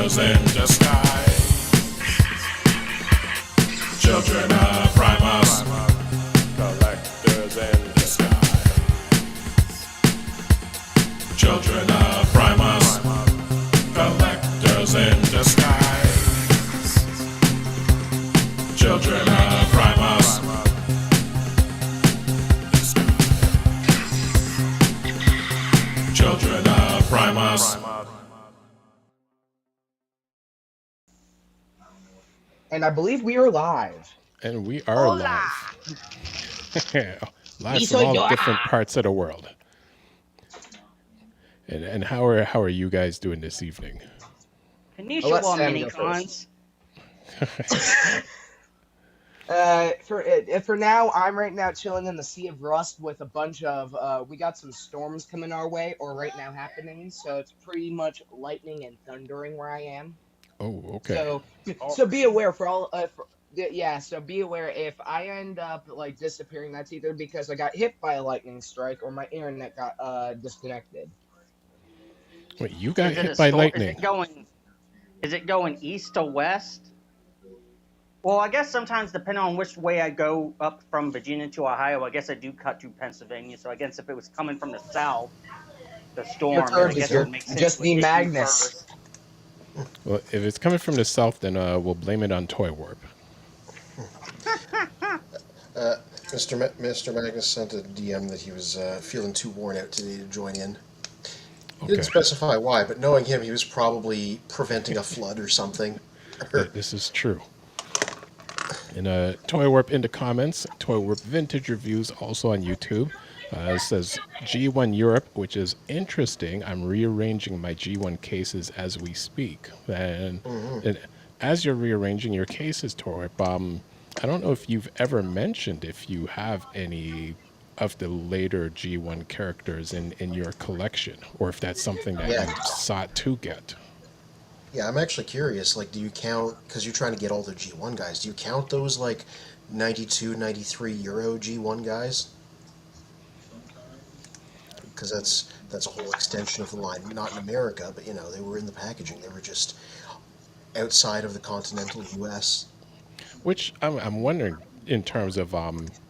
collectors in disguise. Children of Primus, collectors in disguise. Children of Primus, collectors in disguise. Children of Primus. Children of Primus. And I believe we are live. And we are Hola! live. Live Hizo from all llorar. different parts of the world. And how are you guys doing this evening? I'll let Konnichiwa, Sam mini go cons. For now, I'm right now chilling in the Sea of Rust with a bunch of we got some storms coming our way, or right now happening. So it's pretty much lightning and thundering where I am. Oh, okay. So be aware for all. So be aware if I end up like disappearing. That's either because I got hit by a lightning strike or my internet got disconnected. Wait, you got Is it a hit by storm? lightning? Is it going east to west? Well, I guess sometimes depending on which way I go up from Virginia to Ohio, I guess I do cut through Pennsylvania. So I guess if it was coming from the south, the storm, then I guess it would make sense. Just to the hit you Magnus. first. Well, if it's coming from the south, then we'll blame it on Toy Warp. Mr. Magnus sent a DM that he was feeling too worn out today to join in. He Okay. didn't specify why, but knowing him, he was probably preventing a flood or something. This is true. And Toy Warp in the comments, Toy Warp Vintage Reviews also on YouTube. It says G1 Europe, which is interesting. I'm rearranging my G1 cases as we speak. And as you're rearranging your cases, Toy Warp, I don't know if you've ever mentioned if you have any of the later G1 characters in your collection, or if that's something that Yeah. you sought to get. Yeah, I'm actually curious. Like, do you count, because you're trying to get all the G1 guys, do you count those, like, 92, 93 Euro G1 guys? Because that's a whole extension of the line. Not in America, but, they were in the packaging. They were just outside of the continental U.S. Which I'm wondering in terms of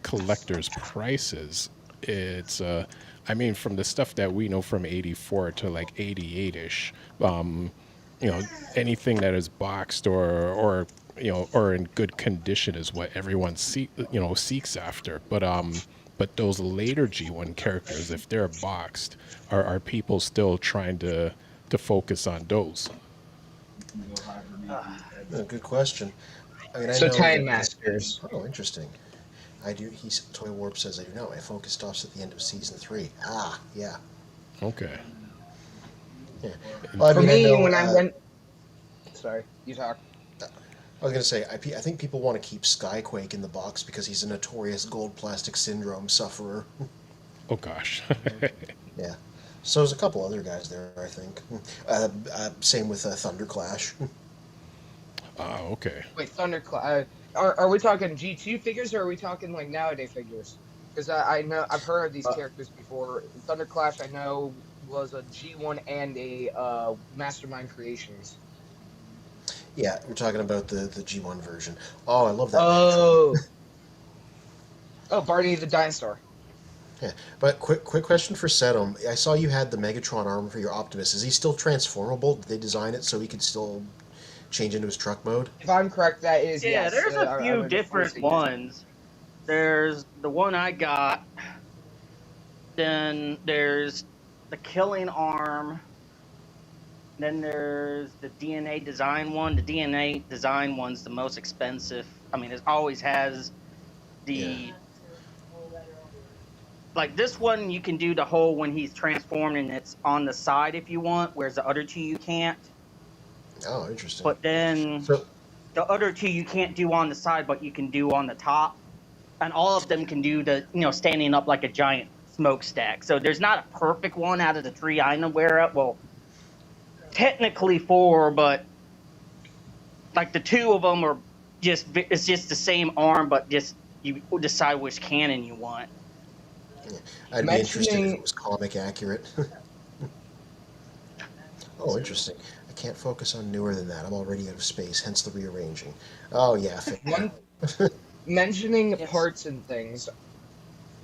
collectors' prices. It's I mean, from the stuff that we know from '84 to like '88ish, anything that is boxed or in good condition is what everyone seeks after. But those later G1 characters, if they're boxed, are people still trying to focus on those? Oh, good question. I mean, I So know Time that- Masters. Oh, interesting. I do. Toy Warp says I do know. My focus stops at the end of season 3. Ah, yeah. Okay. Yeah. Well, For I me, know, when I went, sorry, you talk. I was gonna say, I think people want to keep Skyquake in the box because he's a notorious gold plastic syndrome sufferer. Oh gosh. Yeah. So there's a couple other guys there, I think. Same with Thunderclash. Okay. Wait, Thunderclash. Are we talking G2 figures or are we talking like nowadays figures? Because I know I've heard of these characters before. Thunderclash I know was a G1 and a Mastermind Creations. Yeah, we're talking about the G1 version. Oh, I love that. Oh. Oh, Barney the Dinosaur. Yeah, but quick question for Sedum. I saw you had the Megatron armor for your Optimus. Is he still transformable? Did they design it so he could still change into his truck mode? If I'm correct, that is Yeah, yes. there's a I few would different foresee it. ones. There's the one I got. Then there's the Killing Arm. Then there's the DNA design one. The DNA design one's the most expensive. I mean, it always has the... Yeah. Like this one, you can do the whole when he's transformed and it's on the side if you want, whereas the other two you can't. Oh, interesting. But then So, the other two you can't do on the side, but you can do on the top. And all of them can do the, standing up like a giant smokestack. So there's not a perfect one out of the three I'm aware of. Well, technically 4, but like the 2 of them are it's just the same arm, but just you decide which cannon you want. I'd be interested if it was comic accurate. Oh, interesting. I can't focus on newer than that. I'm already out of space, hence the rearranging. Oh, yeah, fair. One mentioning Yes. parts and things.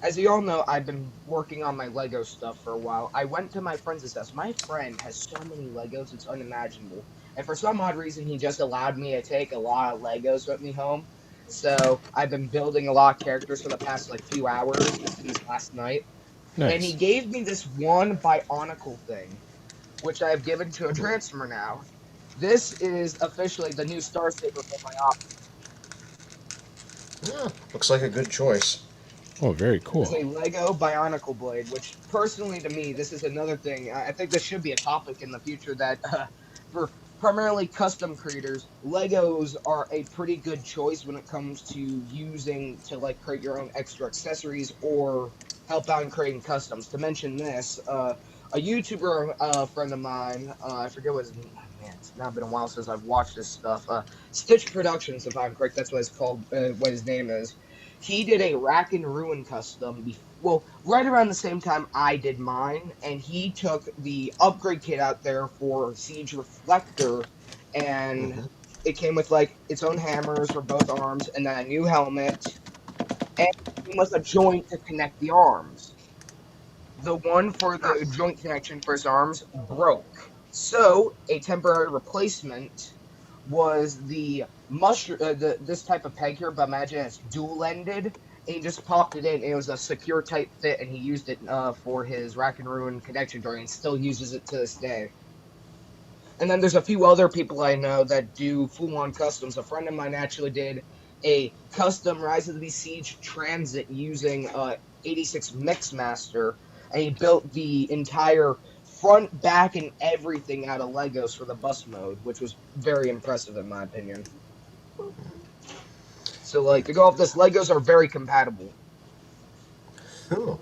As you all know, I've been working on my Lego stuff for a while. I went to my friend's house. My friend has so many Legos, it's unimaginable. And for some odd reason, he just allowed me to take a lot of Legos with me home. So I've been building a lot of characters for the past like few hours since last night. And he Nice. gave me this one Bionicle thing, which I have given to a transfer now. This is officially the new Star Saber for my op. Yeah, looks like a good choice. Oh, very It is cool. a Lego Bionicle blade, which personally to me, this is another thing. I think this should be a topic in the future that for primarily custom creators, Legos are a pretty good choice when it comes to using to like create your own extra accessories or help out in creating customs. To mention this, a YouTuber friend of mine, I forget what his man. It's now been a while since I've watched this stuff. Stitch Productions, if I'm correct, that's what it's called. What his name is. He did a Rack and Ruin custom, well, right around the same time I did mine, and he took the upgrade kit out there for Siege Reflector, and Hmm. it came with like its own hammers for both arms, and then a new helmet, and it came with a joint to connect the arms. The one for the joint connection for his arms broke. So a temporary replacement was the mushroom, this type of peg here, but imagine it's dual ended. And he just popped it in. It was a secure type fit, and he used it for his Rack and Ruin connection joint, and still uses it to this day. And then there's a few other people I know that do full on customs. A friend of mine actually did a custom Rise of the Beast Siege transit using 86 Mixmaster, and he built the entire front, back, and everything out of Legos for the bus mode, which was very impressive in my opinion. So, like, to go off this, Legos are very compatible. Oh.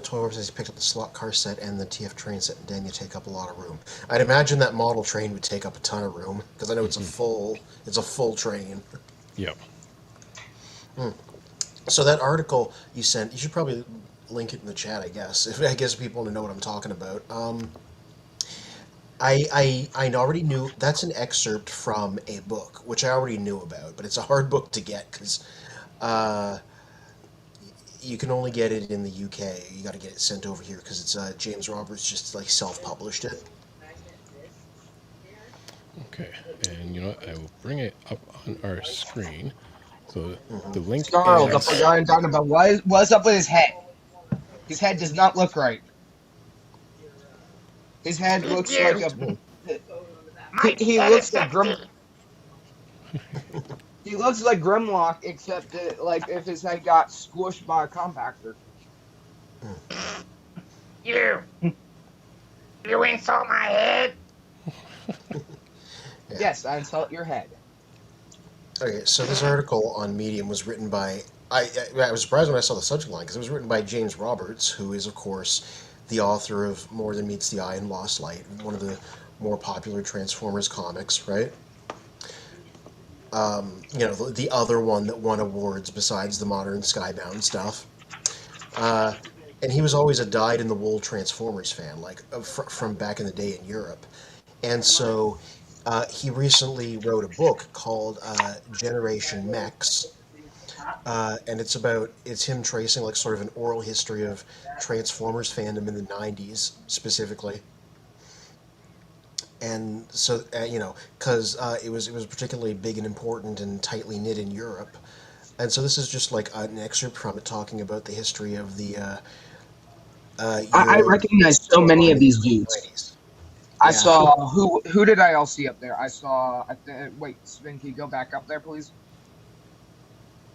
Toy Wars says he picked up the slot car set and the TF train set, and then you take up a lot of room. I'd imagine that model train would take up a ton of room because I know it's a full train. Yep. So that article you sent, you should probably link it in the chat, I guess. If I guess people want to know what I'm talking about. I already knew that's an excerpt from a book, which I already knew about, but it's a hard book to get because uh, you can only get it in the UK. You got to get it sent over here because it's James Roberts just like self-published it. Okay. And you know what? I will bring it up on our screen. So the Hmm. link Snarl, the is. forgotten talking about what's up with his head? His head does not look right. His head looks like a. He looks like Grim. He looks like Grimlock, except that, like if his head got squished by a compactor. You! You insult my head? Yeah. Yes, I insult your head. Okay, so this article on Medium was written by. I was surprised when I saw the subject line because it was written by James Roberts, who is of course the author of More Than Meets the Eye and Lost Light, one of the more popular Transformers comics, right? The other one that won awards besides the modern Skybound stuff. Uh, and he was always a dyed-in-the-wool Transformers fan, like from back in the day in Europe. And so he recently wrote a book called Generation Mechs, and it's him tracing like sort of an oral history of Transformers fandom in the '90s specifically. And so because it was particularly big and important and tightly knit in Europe. And so this is just like an excerpt from it talking about the history of the I Euro recognize so many of line these in the dudes. 90s. I Yeah, saw who did I all see up there? I saw. Wait, Spin, can you go back up there, please,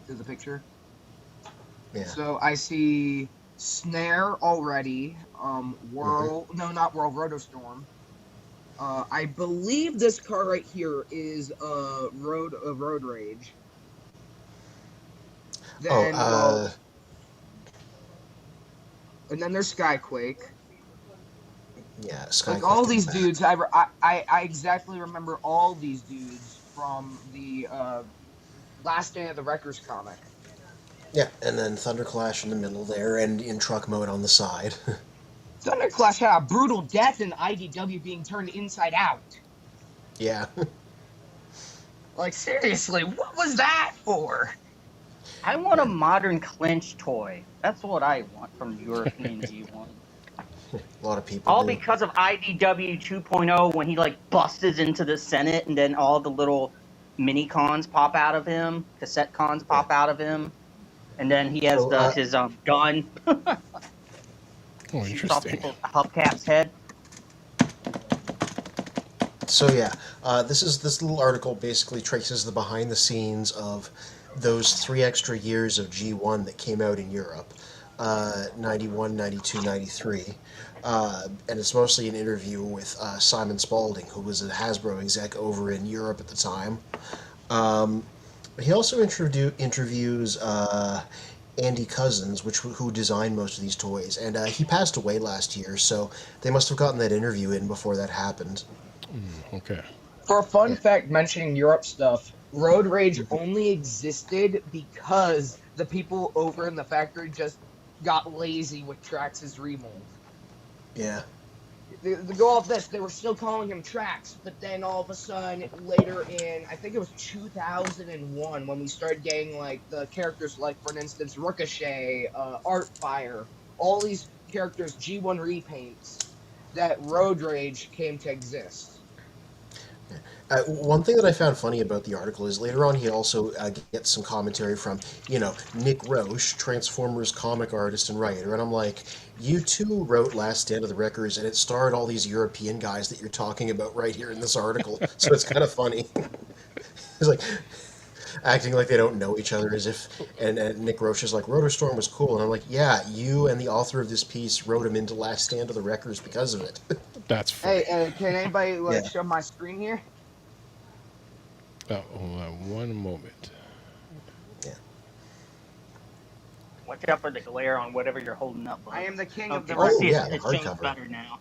to the picture? yeah. So I see Snare already. Hmm. Whirl. No, not Whirl. Rotostorm. I believe this car right here is Road Rage. Oh, Then and then there's Skyquake. yeah, Like Skycliff all came these back. dudes, I exactly remember all these dudes from the Last Day of the Wreckers comic. Yeah, and then Thunderclash in the middle there, and in truck mode on the side. Thunderclash had a brutal death in IDW being turned inside out. Yeah. Like, seriously, what was that for? I want a modern clinch toy. That's what I want from European G1. A lot of people All do. because of IDW 2.0 when he like busts into the Senate and then all the little mini cons pop out of him, cassette cons pop out of him, and then he has So, his gun Oh, shoots off interesting. people's hubcaps head. So yeah, this little article basically traces the behind the scenes of those 3 extra years of G1 that came out in Europe, 91, 92, 93. And it's mostly an interview with Simon Spalding, who was a Hasbro exec over in Europe at the time. But he also interviews Andy Cousins, who designed most of these toys, and he passed away last year, so they must have gotten that interview in before that happened. Okay. For a fun fact mentioning Europe stuff, Road Rage only existed because the people over in the factory just got lazy with Trax's remold. Yeah. To go off this, they were still calling him Trax, but then all of a sudden, later in, I think it was 2001, when we started getting, like, the characters like, for instance, Ricochet, Artfire, all these characters, G1 repaints, that Road Rage came to exist. One thing that I found funny about the article is later on he also gets some commentary from, Nick Roche, Transformers comic artist and writer, and I'm like, you too wrote Last Stand of the Wreckers, and it starred all these European guys that you're talking about right here in this article, so it's kind of funny. It's like, acting like they don't know each other, as if, and Nick Roche is like, Rotorstorm was cool, and I'm like, yeah, you and the author of this piece wrote him into Last Stand of the Wreckers because of it. That's funny. Hey, can anybody, show my screen here? Oh, hold on one moment. Yeah. Watch out for the glare on whatever you're holding up. Bud. I am the king of the Oh, record. yeah, it the shows hardcover. better now.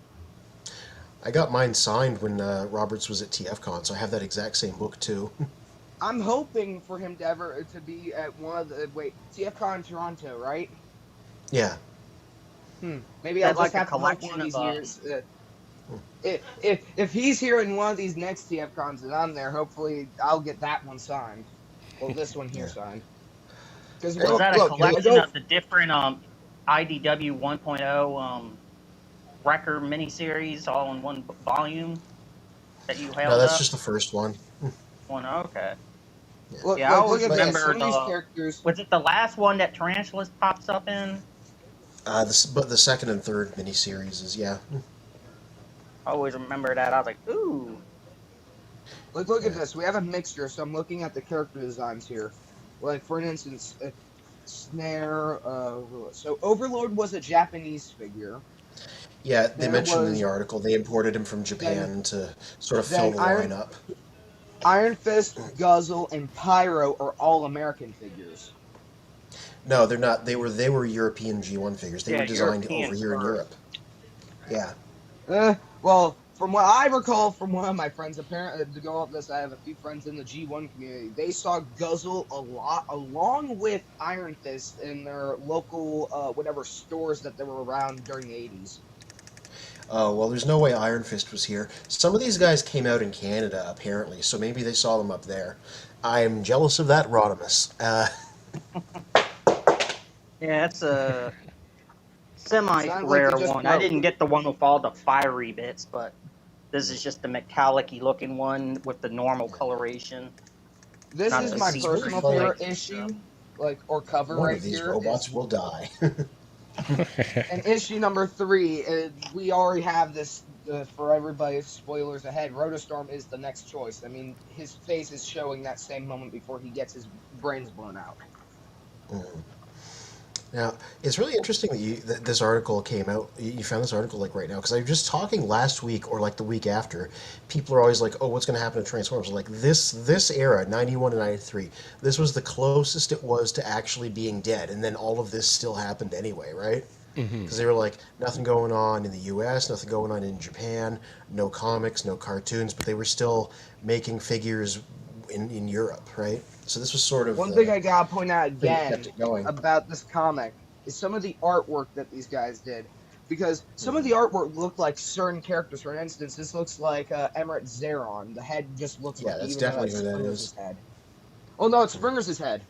I got mine signed when Roberts was at TFCon, so I have that exact same book too. I'm hoping for him to be at one of the TFCon Toronto, right? Yeah. Maybe I'll That's just like a have to hope one collection of these of, years. If he's here in one of these next TFCons and I'm there, hopefully I'll get that one signed. Well, this one here signed. Because Was that a collection of the different IDW 1.0 record miniseries all in one volume that you held No, that's up? just the first one. One, okay. Look, Yeah, I always look at this. remember Some of these characters. Was it the last one that Tarantulas pops up in? But the second and third miniseries is, yeah. I always remember that. I was like, ooh. Look at this. We have a mixture, so I'm looking at the character designs here. Like, for instance, Snare. So Overlord was a Japanese figure. Yeah, they There mentioned in was- the article they imported him from Japan to sort of fill then the Iron- lineup. Iron Fist, Guzzle, and Pyro are all American figures. No, they're not. They were European G1 figures. They Yeah, were designed European over here in first. Europe. Yeah. Well, from what I recall from one of my friends, apparently, to go off this, I have a few friends in the G1 community. They saw Guzzle a lot, along with Iron Fist, in their local, whatever stores that they were around during the 80s. Oh, well, there's no way Iron Fist was here. Some of these guys came out in Canada, apparently, so maybe they saw them up there. I'm jealous of that, Rodimus. Yeah, it's a semi-rare Sounds like you just one. I broke. didn't get the one with all the fiery bits, but this is just the metallic-y looking one with the normal coloration. This Not is the my secret personal like- favorite issue, or cover One right of these here. robots will die. And issue number 3, we already have this for everybody. Spoilers ahead. Rotostorm is the next choice. I mean, his face is showing that same moment before he gets his brains blown out. Now, it's really interesting that this article came out. You found this article like right now, because I was just talking last week or like the week after. People are always like, "Oh, what's going to happen to Transformers?" Like this era, 91 and 93, this was the closest it was to actually being dead, and then all of this still happened anyway, right? Because they were like, nothing going on in the U.S., nothing going on in Japan, no comics, no cartoons, but they were still making figures in Europe, right? So this was sort of One thing I gotta point out thing that again kept it going. about this comic is some of the artwork that these guys did. because some of the artwork looked like certain characters. For instance, this looks like Emmerich Zeron. The head just looks Yeah, like, that's even though definitely it's who that Springer's is. head. Oh no, it's Springer's head.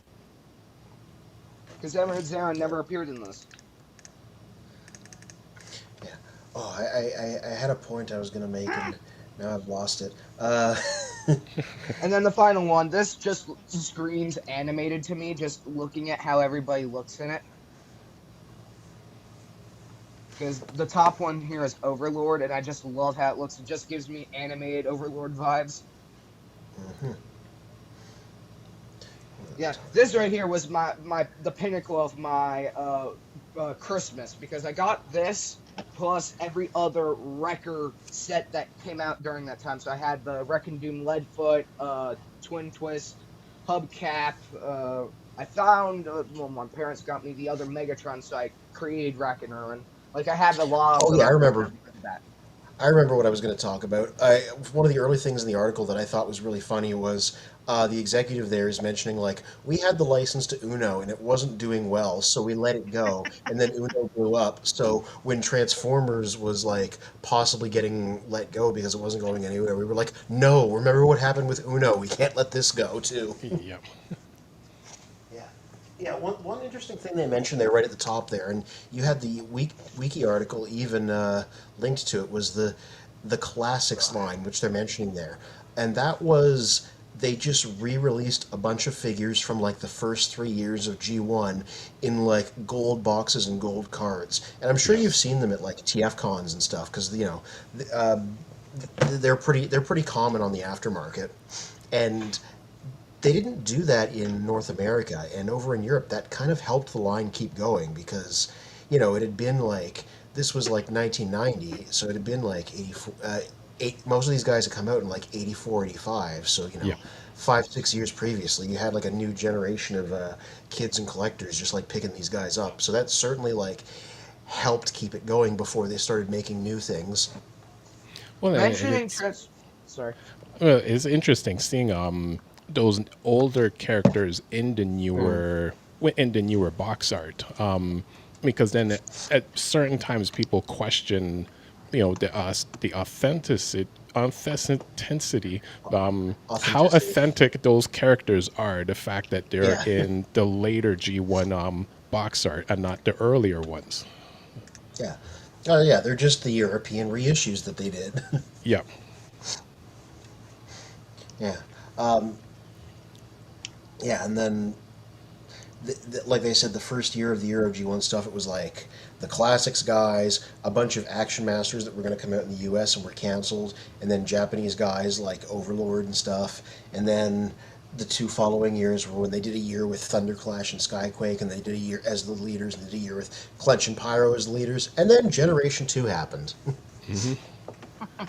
Because Emmerich Zeron never appeared in this. Yeah. Oh, I had a point I was gonna make, and now I've lost it. And then the final one, this just screams animated to me, just looking at how everybody looks in it. Because the top one here is Overlord, and I just love how it looks. It just gives me animated Overlord vibes. Mhm. Yeah, this right here was the pinnacle of my Christmas, because I got this plus every other Wrecker set that came out during that time. So I had the Wreck and Doom Leadfoot, Twin Twist, Hubcap. I found well, my parents got me the other Megatron, so I created Rack and Ruin. Like, I have a lot of Oh the yeah, I Wrecker remember. because of that. I remember what I was going to talk about. One of the early things in the article that I thought was really funny was the executive there is mentioning, like, we had the license to Uno and it wasn't doing well, so we let it go. And then Uno blew up. So when Transformers was, like, possibly getting let go because it wasn't going anywhere, we were like, no, remember what happened with Uno? We can't let this go, too. Yep. Yeah. Yeah, one interesting thing they mentioned there right at the top there, and you had the wiki article even linked to it, was the classics line, which they're mentioning there. And that was, they just re-released a bunch of figures from like the first 3 years of G1 in like gold boxes and gold cards. And I'm sure you've seen them at like TF cons and stuff, because they're pretty common on the aftermarket. And they didn't do that in North America, and over in Europe that kind of helped the line keep going, because it had been like, this was like 1990, so it had been like 84 most of these guys had come out in like 84, 85, so Yeah. 5, 6 years previously you had like a new generation of kids and collectors just like picking these guys up, so that certainly like helped keep it going before they started making new things. Well, Mentioning sorry. it's interesting seeing those older characters in the newer box art, because then at certain times people question, the authenticity, how authentic those characters are. The fact that they're Yeah. in the later G1 box art and not the earlier ones. Yeah. Oh yeah, they're just the European reissues that they did. Yeah. Yeah. Yeah, and then, like they said, the first year of the Euro G1 stuff, it was like the classics guys, a bunch of Action Masters that were going to come out in the US and were canceled, and then Japanese guys like Overlord and stuff. And then the 2 following years were when they did a year with Thunderclash and Skyquake, and they did a year as the leaders, and they did a year with Clench and Pyro as the leaders. And then Generation 2 happened.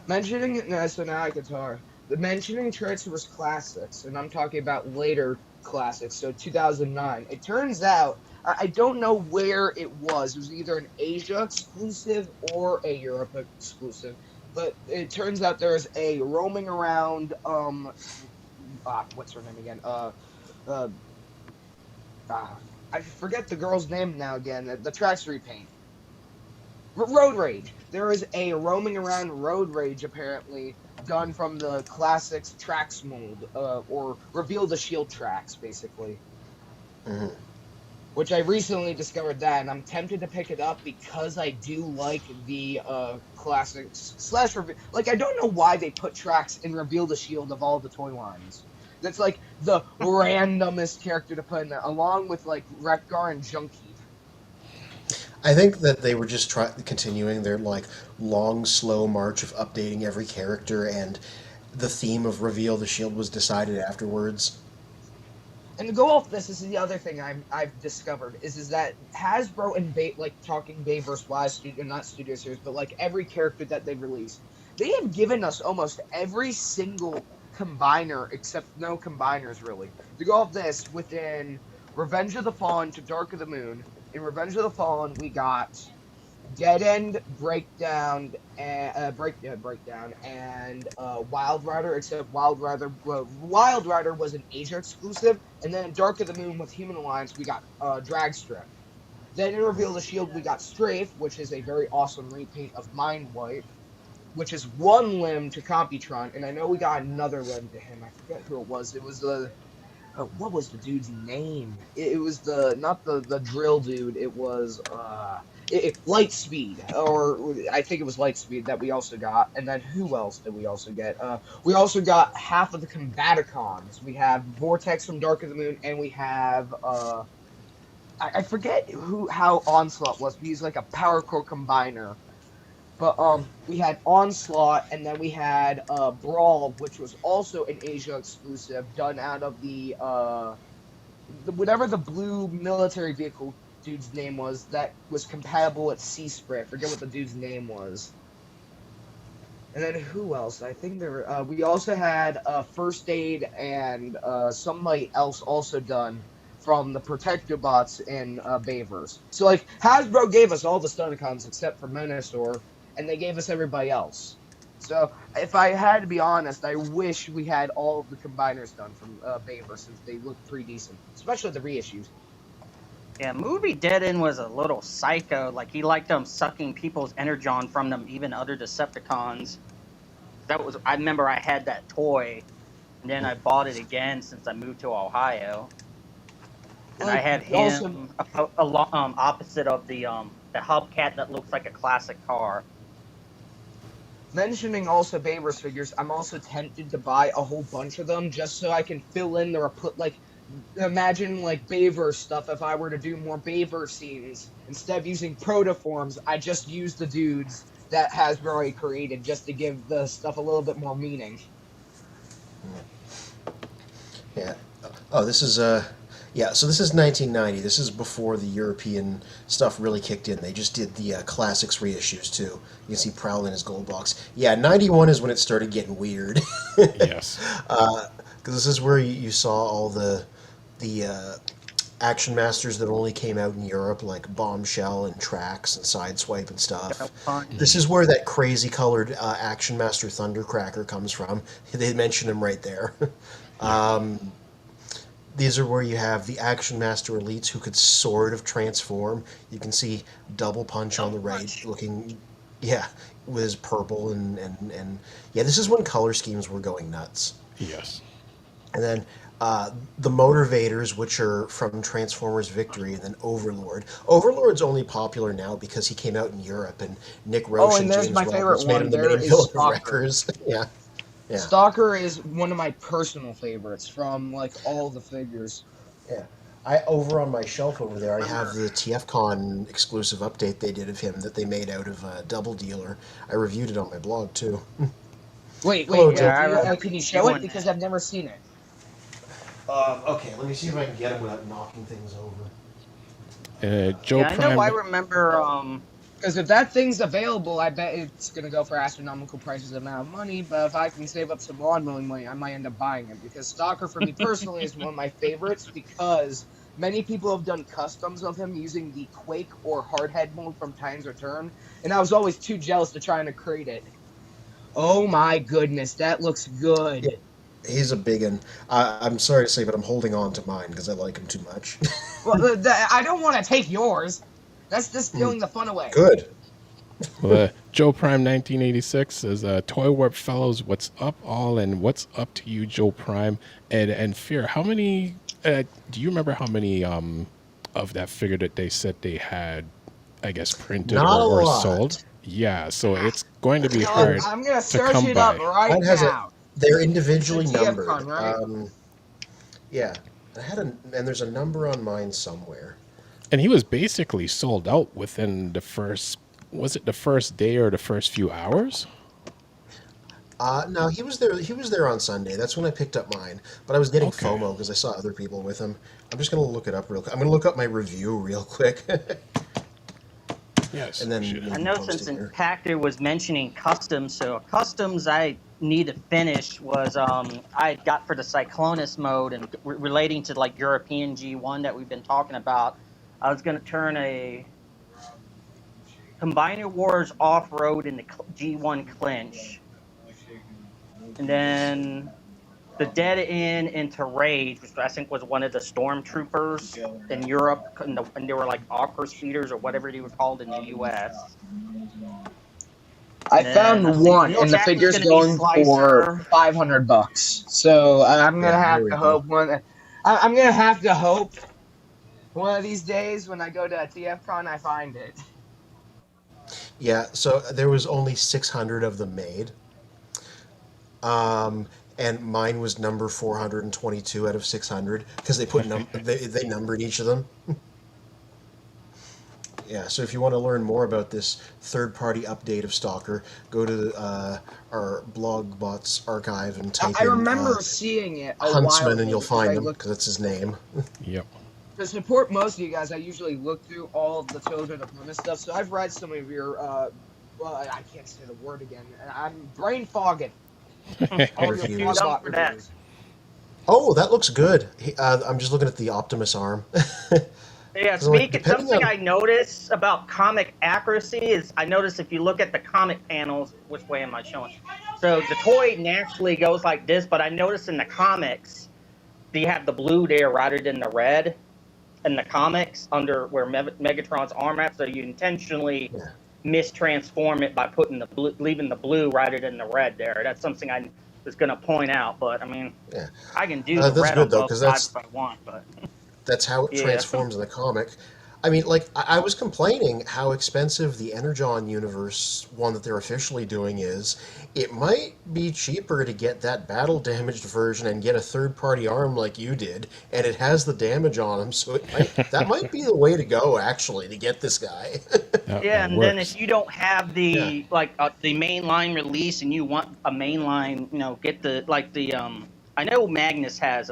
Mentioning so now I can talk. The mentioning Transformers classics, and I'm talking about later classics, so 2009. It turns out I don't know where it was. It was either an Asia exclusive or a Europe exclusive, but it turns out there's a roaming around. What's her name again? I forget the girl's name now again. The tracks repaint. Road Rage. There is a roaming around Road Rage apparently done from the classics tracks mold, or reveal the shield tracks basically. Hmm. Which I recently discovered that, and I'm tempted to pick it up because I do like the classics slash reveal. Like, I don't know why they put tracks in reveal the shield of all the toy lines. That's like the randomest character to put in there, along with like Rekgar and Junkie. I think that they were just continuing their like long, slow march of updating every character, and the theme of reveal the shield was decided afterwards. And to go off this is the other thing I've discovered is that Hasbro and like talking Bay vs. Wise studio, not Studio Series, but like every character that they've released, they have given us almost every single combiner except no combiners really. To go off this, within Revenge of the Fallen to Dark of the Moon, in Revenge of the Fallen we got Dead End, Breakdown, and Breakdown, and Wild Rider. Except Wild Rider was an Asia exclusive, and then in Dark of the Moon with Human Alliance we got Dragstrip. Then in Reveal the Shield, we got Strafe, which is a very awesome repaint of Mind Wipe, which is one limb to Computron, and I know we got another limb to him. I forget who it was. It was the what was the dude's name? It was the not the drill dude. It was Lightspeed, or I think it was Lightspeed that we also got. And then who else did we also get? We also got half of the Combaticons. We have Vortex from Dark of the Moon, and we have I forget how Onslaught was. We used like a Power Core combiner. But we had Onslaught, and then we had Brawl, which was also an Asia exclusive, done out of whatever the blue military vehicle dude's name was that was compatible with Sea Spray. I forget what the dude's name was. And then who else? I think there were, we also had First Aid and somebody else also done from the Protector bots in Bavers. So like Hasbro gave us all the Stunticons except for Menasor, and they gave us everybody else. So if I had to be honest, I wish we had all of the combiners done from Baver since they look pretty decent, especially the reissues. Yeah, Movie Dead End was a little psycho. Like, he liked them sucking people's energon from them, even other Decepticons. I remember I had that toy, and then I bought it again since I moved to Ohio. And I had him opposite of the hubcat that looks like a classic car. Mentioning also Baver's figures, I'm also tempted to buy a whole bunch of them just so I can fill in the imagine like Baver stuff. If I were to do more Baver scenes, instead of using protoforms, I just use the dudes that Hasbro already created just to give the stuff a little bit more meaning. Yeah. Oh, this is yeah. So this is 1990. This is before the European stuff really kicked in. They just did the classics reissues too. You can see Prowl in his gold box. Yeah, 91 is when it started getting weird. Yes. Because this is where you saw all the Action Masters that only came out in Europe, like Bombshell and Trax and Sideswipe and stuff. This is where that crazy colored Action Master Thundercracker comes from. They mention him right there. These are where you have the Action Master Elites who could sort of transform. You can see Double Punch on the right looking, yeah, with his purple and yeah, this is when color schemes were going nuts. Yes. And then the Motivators, which are from Transformers Victory, and then Overlord. Overlord's only popular now because he came out in Europe, and Nick Roche and there's James my Roberts favorite made one. him the There main is villain of Stalker. Wreckers. Yeah. Yeah. Stalker is one of my personal favorites from like all the figures. Yeah. Over on my shelf over there, I have the TFCon exclusive update they did of him that they made out of Double Dealer. I reviewed it on my blog too. Wait, Hello, can you show it? Because I've never seen it. Okay, let me see if I can get him without knocking things over. Joe Yeah, I Prime. know. I remember. Because if that thing's available, I bet it's gonna go for astronomical prices amount of money. But if I can save up some lawn mowing money, I might end up buying it. Because Stalker, for me personally, is one of my favorites because many people have done customs of him using the Quake or Hardhead mode from Titan's Return, and I was always too jealous to try and create it. Oh my goodness, that looks good. Yeah. He's a big one. I'm sorry to say, but I'm holding on to mine because I like him too much. Well, I don't want to take yours. That's just stealing the fun away. Good. Well, Joe Prime 1986 says, Toy Warp Fellows, what's up all, and what's up to you, Joe Prime? And Fear, how many, do you remember how many of that figure that they said they had, I guess, printed Not or a lot. sold? Yeah, so it's going to be No, hard I'm gonna to search come it by. up right Mine has now. they're individually It's a numbered. TFCon, right? Yeah. And there's a number on mine somewhere. And he was basically sold out within the first, was it the first day or the first few hours? No, he was there. He was there on Sunday. That's when I picked up mine. But I was getting Okay. FOMO because I saw other people with him. I'm just gonna look it up real quick. I'm gonna look up my review real quick. Yes. And then should- you I can know post since it here. Impactor was mentioning customs, so customs I need to finish was I got for the Cyclonus mode and relating to like European G1 that we've been talking about. I was gonna turn a Combiner Wars off-road in the G1 clinch, and then the Dead End into Rage, which I think was one of the stormtroopers in Europe, and they were like aqua speeders or whatever they were called in the U.S. I And I found think one, Neil and the Jackson's figure's going to be going for Slicer. $500. So I'm gonna Yeah, have there we to go. hope I'm gonna have to hope one of these days when I go to TFCon I find it. Yeah, so there was only 600 of them made. And mine was number 422 out of 600 because they put they numbered each of them. Yeah, so if you want to learn more about this third-party update of Stalker, go to our Blogbots archive and type I in remember seeing it a while Huntsman, ago and you'll because I find him looked because that's his name. Yep. to support most of you guys. I usually look through all of the Children of Primus stuff, so I've read some of your well, I can't say the word again. I'm brain fogging all of your Reviews. Flogbot For that. reviews. Oh, that looks good. I'm just looking at the Optimus arm. Yeah, So, like, speaking, depending something on- I notice about comic accuracy is I notice if you look at the comic panels, which way am I showing? So the toy naturally goes like this, but I notice in the comics, you have the blue there rather than the red in the comics under where Megatron's arm at, so you intentionally Yeah. mistransform it by putting the blue, leaving the blue rather than the red there. That's something I was going to point out, but I mean, Yeah. I can do the That's red good, on though, both 'cause sides if I want, but That's how it Yeah. transforms in the comic. I mean, like, I was complaining how expensive the Energon Universe one that they're officially doing is. It might be cheaper to get that battle damaged version and get a third-party arm like you did, and it has the damage on him, so that might be the way to go, actually, to get this guy. yeah, That and then works. if you don't have the Yeah. the mainline release and you want a mainline, get the I know Magnus has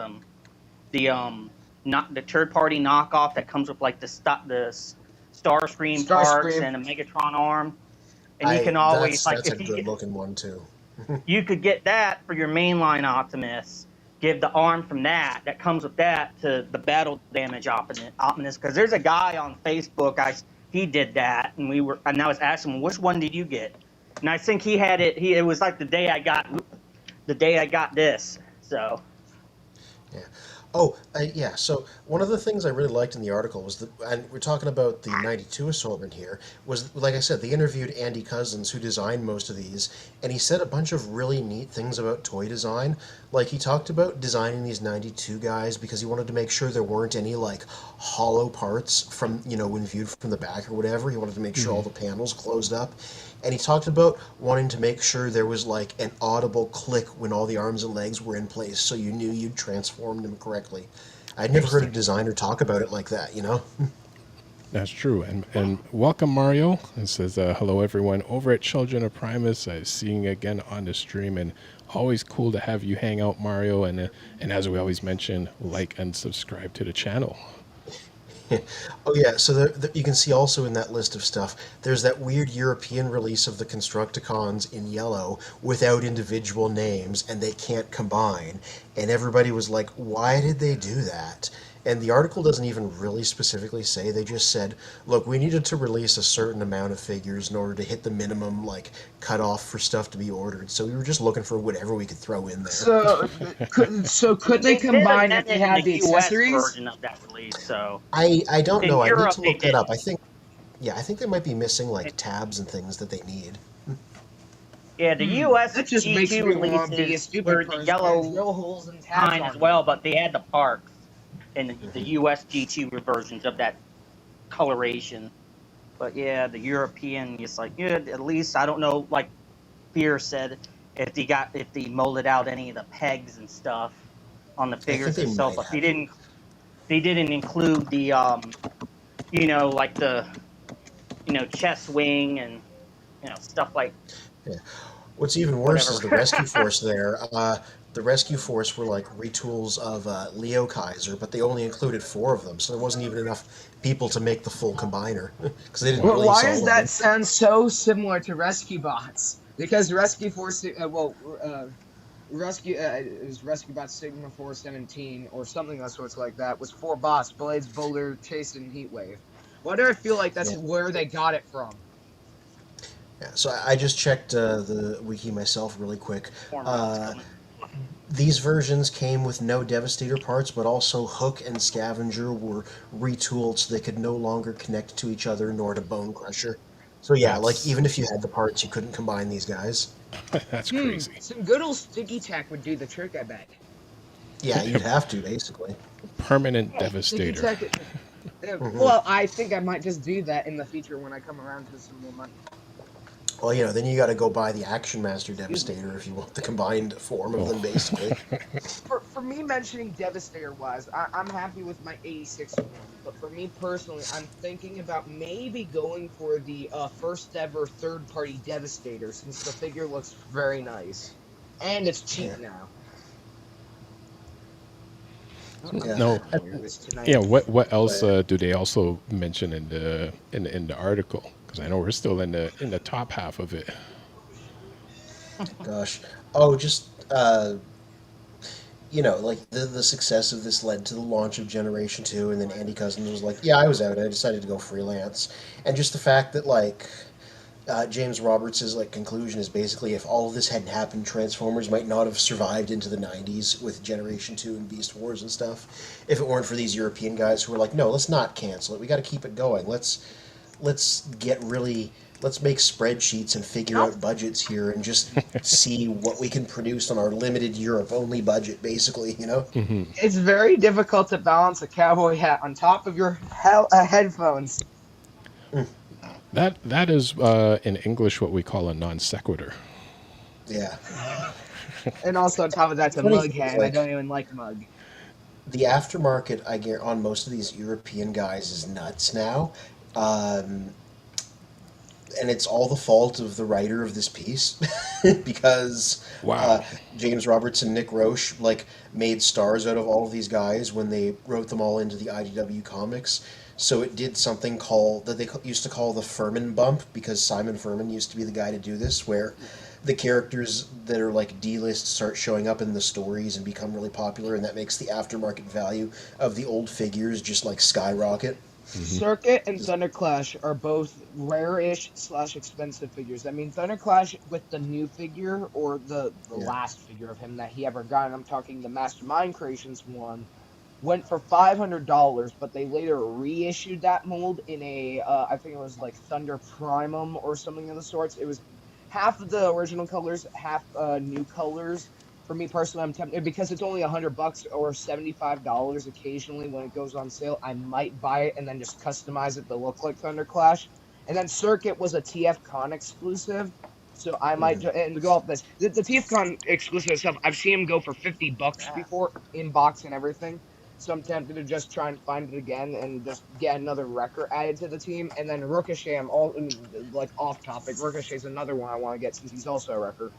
not the third party knockoff that comes with like the Starscream parts Starscream. and a Megatron arm, and you can always that's a if you good-looking one, too. you could get that for your mainline Optimus. Give the arm from that comes with that to the battle damage Optimus, because there's a guy on Facebook. He did that, and I was asking him, which one did you get? And I think he had it. It was like the day I got this. So Yeah. Oh, yeah. So one of the things I really liked in the article was and we're talking about the 92 assortment here, was, like I said, they interviewed Andy Cousins, who designed most of these, and he said a bunch of really neat things about toy design. Like, he talked about designing these 92 guys because he wanted to make sure there weren't any, like, hollow parts from, when viewed from the back or whatever. He wanted to make sure all the panels closed up. And he talked about wanting to make sure there was like an audible click when all the arms and legs were in place, so you knew you'd transformed them correctly. I'd never heard a designer talk about it like that, That's true. And welcome, Mario. It says, hello, everyone over at Children of Primus. Seeing you again on the stream, and always cool to have you hang out, Mario. And as we always mention, like and subscribe to the channel. Oh yeah, so you can see also in that list of stuff, there's that weird European release of the Constructicons in yellow without individual names, and they can't combine. And everybody was like, why did they do that? And the article doesn't even really specifically say. They just said, look, we needed to release a certain amount of figures in order to hit the minimum, like, cutoff for stuff to be ordered. So we were just looking for whatever we could throw in there. So could they combine if they had the US accessories? version of that release? So I don't In know. I need Europe, to they look that up. didn't. I think they might be missing, like, tabs and things that they need. yeah, the US That just makes G2 me want to be a releases stupid were the person yellow and drill holes and tabs kind on as them. well, but they had the parts in the US G2 versions of that coloration. But yeah, the European, it's like, yeah, at least I don't know. Like Fear said, if they molded out any of the pegs and stuff on the figures they itself, might but they didn't include the like the chest wing and stuff like. What's even worse is Whatever. the Rescue Force there. The Rescue Force were like retools of Leo Kaiser, but they only included 4 of them, so there wasn't even enough people to make the full combiner because they didn't Well, release why all does of that them. sound so similar to Rescue Bots? Because Rescue Force, Rescue it was Rescue Bots Sigma 417 or something of sorts like that was 4 bots: Blades, Boulder, Chase, and Heatwave. Why do I feel like that's where they got it from? Yeah, so I just checked the wiki myself really quick. These versions came with no Devastator parts, but also Hook and Scavenger were retooled so they could no longer connect to each other nor to Bone Crusher. So yeah, like That's even if you had the parts, you couldn't combine these guys. that's crazy. Some good old sticky tack would do the trick, I bet. Yeah, you'd have to basically. Permanent Yeah, sticky devastator. tack. Well, I think I might just do that in the future when I come around to some more money. Well, then you got to go buy the Action Master Excuse me. Devastator if you want the combined form of Oh. them, basically. For me mentioning Devastator wise, I'm happy with my 86 one, but for me personally, I'm thinking about maybe going for the first ever third party Devastator since the figure looks very nice. And it's cheap Yeah. now. Yeah. No. Tonight. Yeah. What else do they also mention in the article? Because I know we're still in the top half of it. Gosh. Oh, just like the success of this led to the launch of Generation 2, and then Andy Cousins was like, yeah, I was out. I decided to go freelance. And just the fact that, like, James Roberts' like conclusion is basically if all of this hadn't happened, Transformers might not have survived into the 90s with Generation 2 and Beast Wars and stuff if it weren't for these European guys who were like, no, let's not cancel it. We got to keep it going. Let's make spreadsheets and figure out budgets here and just see what we can produce on our limited Europe only budget, basically, It's very difficult to balance a cowboy hat on top of your headphones. That is in English what we call a non sequitur. Yeah. And also on top of that's a Funny mug thing hat, is, and I like, don't even like mug. The aftermarket I get on most of these European guys is nuts now. And it's all the fault of the writer of this piece because Wow. James Roberts and Nick Roche like made stars out of all of these guys when they wrote them all into the IDW comics. So it did something that they used to call the Furman bump, because Simon Furman used to be the guy to do this, where the characters that are like D-list start showing up in the stories and become really popular, and that makes the aftermarket value of the old figures just like skyrocket. Circuit and Thunderclash are both rare-ish / expensive figures. I mean, Thunderclash with the new figure or the last figure of him that he ever got, and I'm talking the Mastermind Creations one, went for $500, but they later reissued that mold in a, I think it was like Thunder Primum or something of the sorts. It was half of the original colors, half new colors. For me personally, I'm tempted because it's only $100 or $75 occasionally when it goes on sale. I might buy it and then just customize it to look like Thunderclash. And then Circuit was a TFCon exclusive, so I might and to go off this. The TFCon exclusive stuff, I've seen them go for $50 before in box and everything. So I'm tempted to just try and find it again and just get another record added to the team. And then Ricochet, I'm all like off topic. Ricochet's another one I want to get since he's also a record.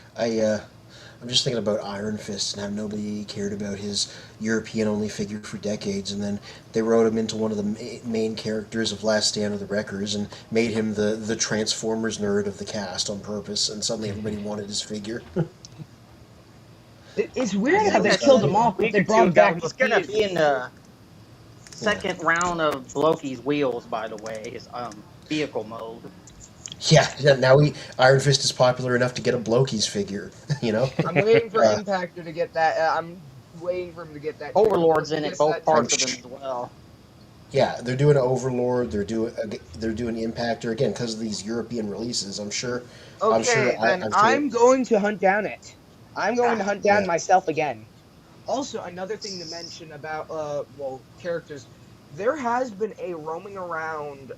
I'm just thinking about Iron Fist and how nobody cared about his European-only figure for decades, and then they wrote him into one of the main characters of Last Stand of the Wreckers and made him the Transformers nerd of the cast on purpose, and suddenly everybody wanted his figure. It's weird Yeah, how they that's killed right. him off, but they Week or brought two him back. ago, he's gonna be in the second round of Loki's wheels, by the way, his vehicle mode. Yeah, now Iron Fist is popular enough to get a Blokey's figure, I'm waiting for Impactor to get that. I'm waiting for him to get that. Overlord's in it, Yes, both that- parts of him as well. Yeah, they're doing Overlord. They're doing Impactor again because of these European releases. I'm sure. Okay, then I'm going to hunt down it. I'm going to hunt down myself again. Also, another thing to mention about characters, there has been a roaming around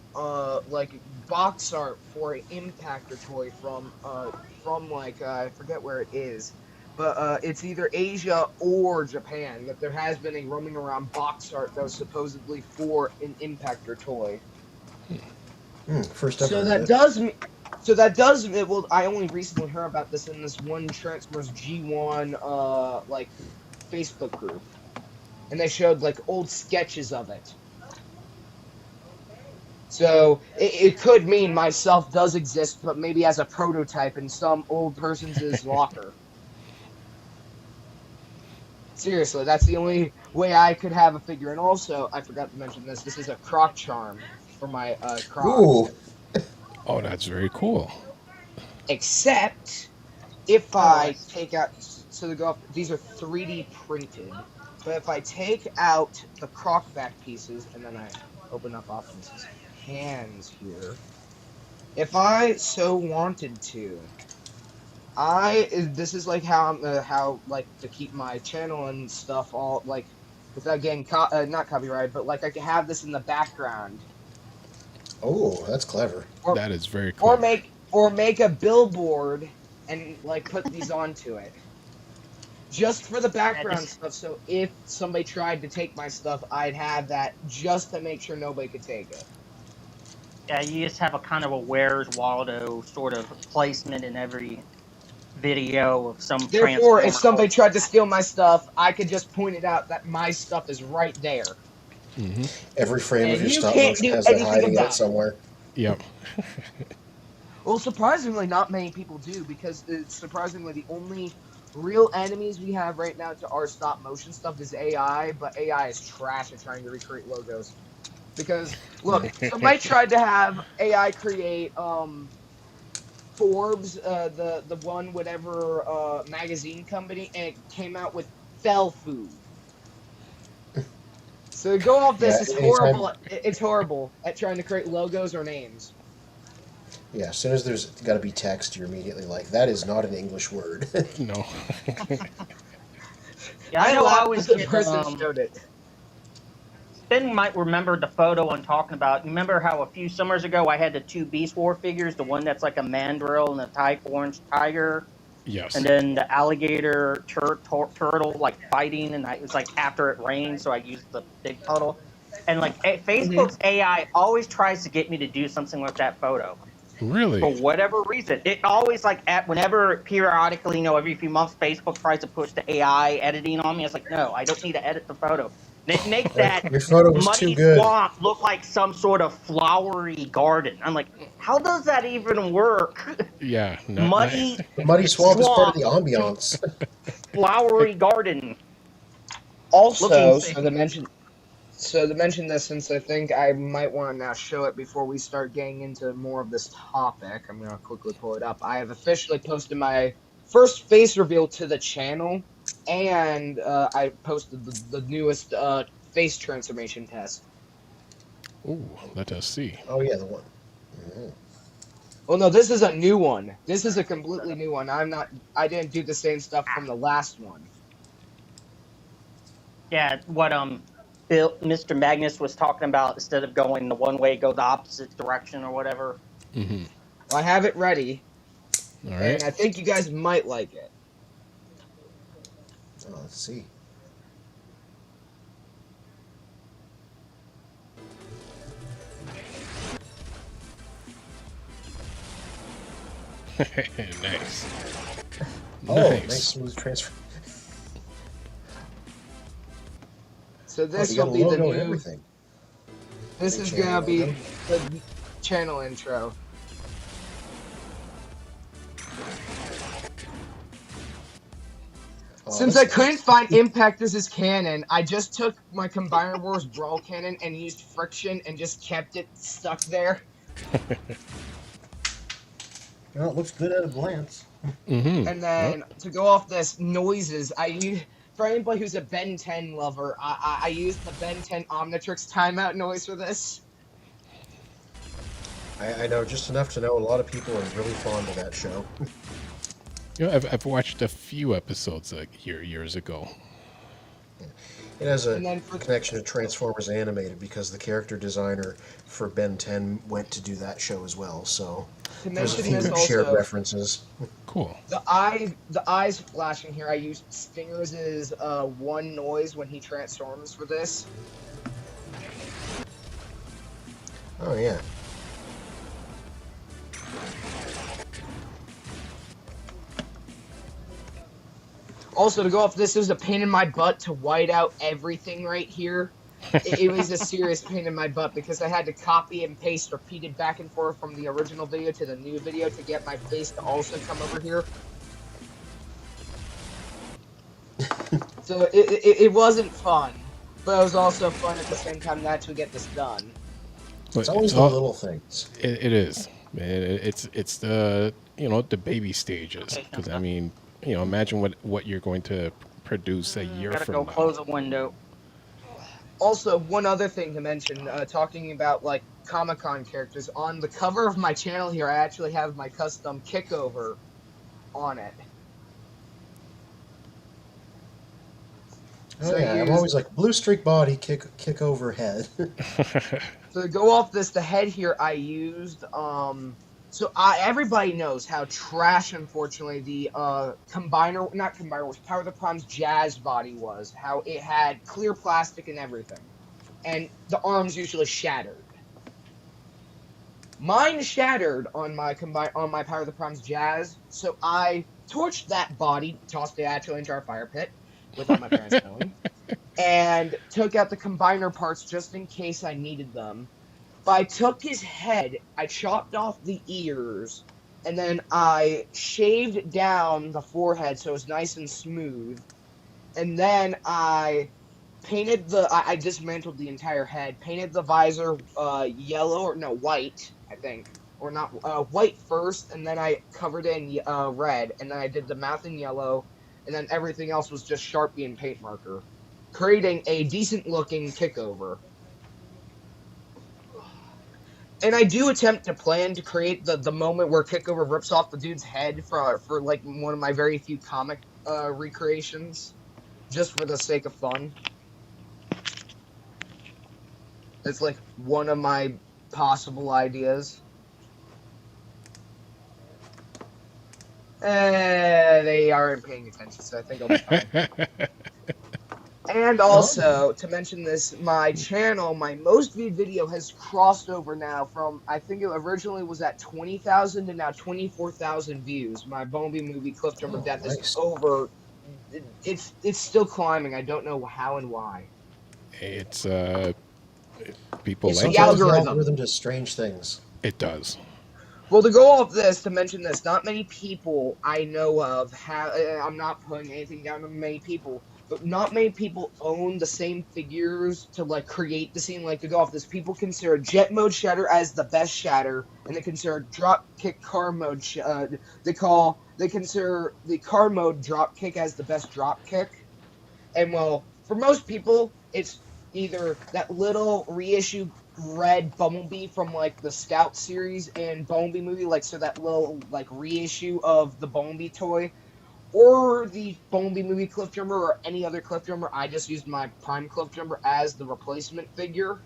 like box art for an Impactor toy from like I forget where it is, but it's either Asia or Japan. That there has been a roaming around box art that was supposedly for an Impactor toy. First up. So that does mean. So that does. Well, I only recently heard about this in this one Transformers G1 like Facebook group, and they showed like old sketches of it. So it could mean myself does exist, but maybe as a prototype in some old person's locker. Seriously, that's the only way I could have a figure. And also, I forgot to mention this. This is a Croc charm for my Crocs. Ooh. Oh, that's very cool. Except if Oh, I I see. take out, so to go off, these are 3D printed. But if I take out the crockback pieces and then I open up Optimus's hands here, if I so wanted to, this is like how I'm how like to keep my channel and stuff all like without getting not copyright, but like I can have this in the background Oh, that's clever. or That is very or clever. make a billboard and like put these onto it just for the Yeah, background just stuff. So if somebody tried to take my stuff, I'd have that just to make sure nobody could take it. yeah, you just have a kind of a Where's Waldo sort of placement in every video of some Therefore, if transformer. somebody tried to steal my stuff, I could just point it out that my stuff is right there. Hmm. Every frame of And your you stop can't motion do has that anything hiding out about it. somewhere. Yep. Well, surprisingly, not many people do because it's surprisingly the only real enemies we have right now to our stop motion stuff is AI, but AI is trash at trying to recreate logos. Because look, somebody tried to have AI create Forbes, the one whatever magazine company, and it came out with fell food. So to go off Yeah, this is anytime. horrible. It's horrible at trying to create logos or names. Yeah, as soon as there's got to be text, you're immediately like, that is not an English word. No. Yeah, I know I laughed always as the get person showed it. Ben might remember the photo I'm talking about. Remember how a few summers ago I had the two Beast War figures, the one that's like a mandrill and a type orange tiger, and Yes. then the alligator turtle like fighting, and it was like after it rained, so I used the big puddle. And like Facebook's AI always tries to get me to do something with that photo for Really? whatever reason. It always like at whenever periodically, every few months, Facebook tries to push the AI editing on me. It's like, no, I don't need to edit the photo. Make Like, that your photo was too muddy good. swamp look like some sort of flowery garden. I'm like, how does that even work? Yeah. Not. Muddy The muddy swamp is part of swamp the to ambiance. flowery garden. Looking Also, thing. so to mention this, since I think I might want to now show it before we start getting into more of this topic, I'm gonna quickly pull it up. I have officially posted my first face reveal to the channel, and I posted the newest face transformation test. Ooh, let us see. Oh, yeah, the one. Mhm. Well, no, this is a new one. This is a completely new one. I didn't do the same stuff from the last one. Yeah, what Mr. Magnus was talking about, instead of going the one way, go the opposite direction or whatever. Hmm. I have it ready, All and right. I think you guys might like it. Oh, let's see. Nice. Oh, nice smooth transfer. So Oh, this you got will a be the logo and new. everything. This Big is channel gonna be logo. the channel intro. Oh, Since that's I couldn't nice. find Impact as his cannon, I just took my Combiner Wars Brawl cannon and used friction and just kept it stuck there. Well, it looks good at a glance. Hmm. And then to go off this noises, I use for anybody who's a Ben 10 lover, I used the Ben 10 Omnitrix timeout noise for this. I know just enough to know a lot of people are really fond of that show. I've watched a few episodes years ago. It has a And then for connection to Transformers Animated because the character designer for Ben 10 went to do that show as well, so to there's a mention few this shared also, references. Cool. the eyes flashing here. I used Stingers' one noise when he transforms for this. Oh, yeah. Also, to go off this, it was a pain in my butt to white out everything right here. It was a serious pain in my butt because I had to copy and paste repeated back and forth from the original video to the new video to get my face to also come over here. So it wasn't fun, but it was also fun at the same time to actually get this done. It's always the little things. It is. Man, it's the the baby stages. Because I mean, imagine what you're going to produce a year Gotta from go now. close a window. Also, one other thing to mention, talking about like Comic-Con characters, on the cover of my channel here, I actually have my custom kickover on it. Oh So yeah, I'm use- always like blue streak body, kick over head. So to go off this, the head here I used, everybody knows how trash, unfortunately, the Power of the Prime's Jazz body was. How it had clear plastic and everything. And the arms usually shattered. Mine shattered on my Power of the Prime's Jazz, so I torched that body, tossed it actually into our fire pit, without my parents knowing, and took out the combiner parts just in case I needed them. But I took his head, I chopped off the ears, and then I shaved down the forehead so it was nice and smooth. And then I painted I dismantled the entire head, painted the visor white, I think. Or not, white first, and then I covered it in red, and then I did the mouth in yellow, and then everything else was just Sharpie and paint marker, creating a decent looking kickover. And I do attempt to plan to create the moment where Kickover rips off the dude's head for like one of my very few comic recreations, just for the sake of fun. It's like one of my possible ideas. They aren't paying attention, so I think I'll be fine. And also, to mention this, my channel, my most viewed video has crossed over now from, I think it originally was at 20,000 to now 24,000 views. My Bumblebee movie, Cliffjumper Death, nice. is over. It's still climbing. I don't know how and why. It's people It's like the it. Sometimes the algorithm. algorithm does strange things. It does. Well, to go off this, to mention this, not many people I know of have, I'm not putting anything down on many people, but not many people own the same figures to like create the scene. Like, to go off this, people consider Jet Mode Shatter as the best Shatter, and they consider Dropkick Car Mode, they consider the Car Mode Dropkick as the best Dropkick. And well, for most people, it's either that little reissue red Bumblebee from like the Scout series and Bumblebee movie, like, so that little like reissue of the Bumblebee toy, or the Bumblebee movie Cliffjumper, or any other Cliffjumper. I just used my Prime Cliffjumper as the replacement figure.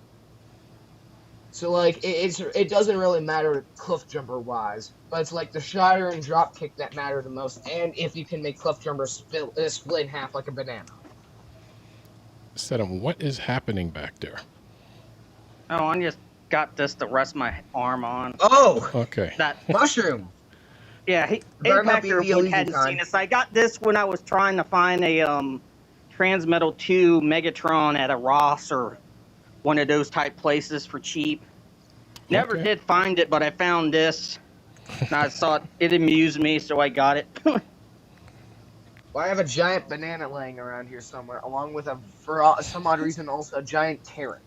So like it doesn't really matter Cliffjumper wise, but it's like the Shatter and Dropkick that matter the most, and if you can make Cliffjumper split in half like a banana. Sedum, what is happening back there? Oh, I just got this to rest my arm on. Oh, Okay. That mushroom. yeah, Better not be Impactor the illegal hadn't kind. seen this. I got this when I was trying to find a Transmetal 2 Megatron at a Ross or one of those type places for cheap. Never Okay. did find it, but I found this. And I thought it amused me, so I got it. Well, I have a giant banana laying around here somewhere, along with for some odd reason, also a giant carrot.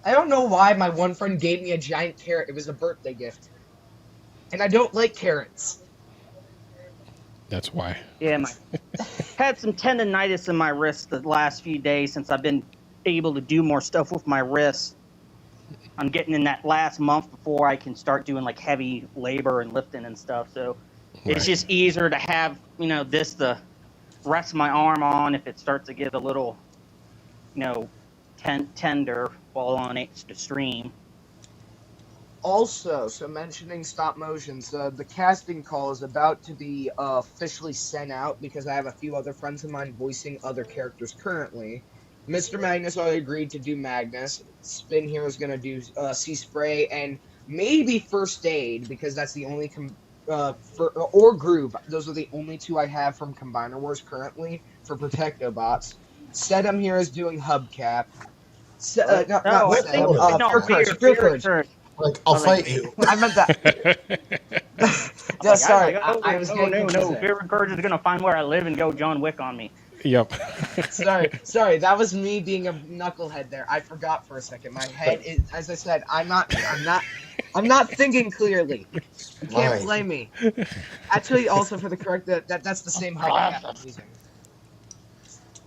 I don't know why my one friend gave me a giant carrot. It was a birthday gift. And I don't like carrots. That's why. Yeah, had some tendonitis in my wrist the last few days since I've been able to do more stuff with my wrist. I'm getting in that last month before I can start doing like heavy labor and lifting and stuff. So Right. it's just easier to have, this to rest my arm on if it starts to get a little, tender while on the stream. Also, so mentioning stop motions, the casting call is about to be officially sent out because I have a few other friends of mine voicing other characters currently. Mr. Magnus already agreed to do Magnus. Spin here is going to do Sea Spray and maybe First Aid because that's the only or Groove. Those are the only two I have from Combiner Wars currently for Protectobots. Sedum here is doing Hubcap. Fear Courage. Like, I'll fight you. I meant that. No, sorry. I was getting no. confused there. Fear and Courage is gonna find where I live and go John Wick on me. Yep. Sorry, that was me being a knucklehead there. I forgot for a second. My head is, as I said, I'm not thinking clearly. You can't Right. blame me. Actually, also for the correct, that's the same hubcap I'm using.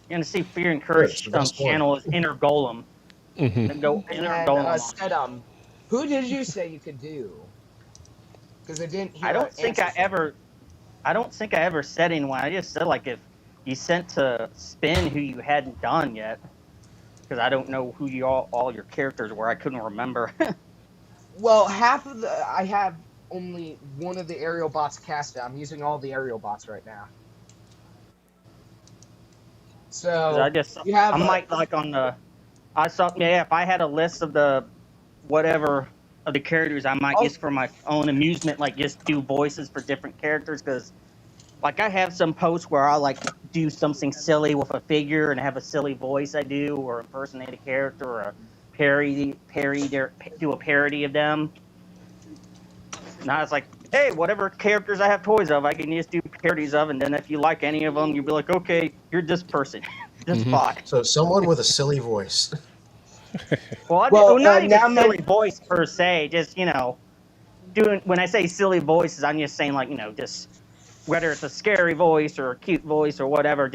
You're gonna see Fear and Good, Courage it's the best one. channel is Inner Golem. Then go And Inner then Golem. said, who did you say you could do? Because I didn't hear. I don't think answer from I don't think I ever said anyone. I just said like if you sent to spin who you hadn't done yet, because I don't know who you all your characters were. I couldn't remember. Well, half of I have only one of the aerial bots cast out. I'm using all the aerial bots right now. 'Cause So I just you have I might like on the I saw if I had a list of the whatever of the characters, I might just for my own amusement like just do voices for different characters because like I have some posts where I like do something silly with a figure and have a silly voice I do or impersonate a character or a do a parody of them. Now it's like, hey, whatever characters I have toys of, I can just do parodies of, and then if you like any of them, you'll be like, okay, you're this person, this bot. So someone with a silly voice. Well, not now even silly voice per se, just doing. When I say silly voices, I'm just saying like just whether it's a scary voice or a cute voice or whatever.